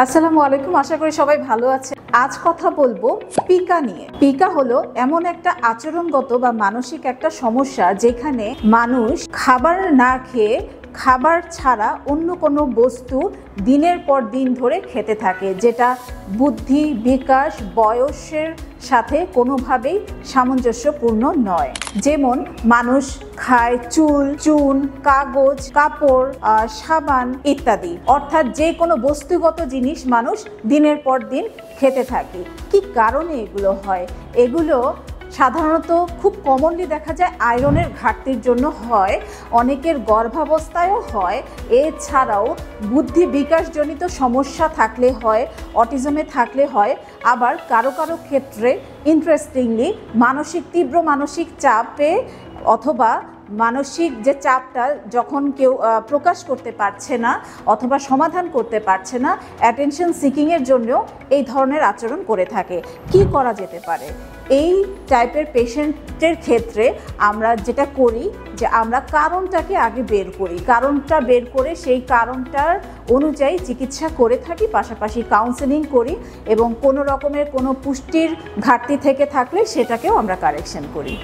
আসসালামু আলাইকুম, আশা করি সবাই ভালো আছে। আজ কথা বলবো পিকা নিয়ে। পিকা হলো এমন একটা আচরণগত বা মানসিক একটা সমস্যা যেখানে মানুষ খাবার না খেয়ে খাবার ছাড়া অন্য কোনো বস্তু দিনের পর দিন ধরে খেতে থাকে, যেটা বুদ্ধি বিকাশ বয়সের সাথে কোনোভাবেই সামঞ্জস্যপূর্ণ নয়। যেমন মানুষ খায় চুন, কাগজ, কাপড়, সাবান ইত্যাদি, অর্থাৎ যে কোনো বস্তুগত জিনিস মানুষ দিনের পর দিন খেতে থাকে। কি কারণে এগুলো হয়? এগুলো সাধারণত খুব কমনলি দেখা যায় আয়রনের ঘাটতির জন্য হয়, অনেকের গর্ভাবস্থায়ও হয়, এছাড়াও বুদ্ধি বিকাশজনিত সমস্যা থাকলে হয়, অটিজমে থাকলে হয়, আবার কারো কারো ক্ষেত্রে ইন্টারেস্টিংলি তীব্র মানসিক চাপে অথবা মানসিক যে চাপটা যখন কেউ প্রকাশ করতে পারছে না অথবা সমাধান করতে পারছে না, অ্যাটেনশন সিকিংয়ের জন্য এই ধরনের আচরণ করে থাকে। কি করা যেতে পারে? এই টাইপের পেশেন্টের ক্ষেত্রে আমরা যেটা করি যে আমরা কারণটাকে আগে বের করি, কারণটা বের করে সেই কারণটার অনুযায়ী চিকিৎসা করে থাকি, পাশাপাশি কাউন্সেলিং করি এবং কোনো রকমের কোনো পুষ্টির ঘাটতি থেকে থাকলে সেটাকেও আমরা কারেকশন করি।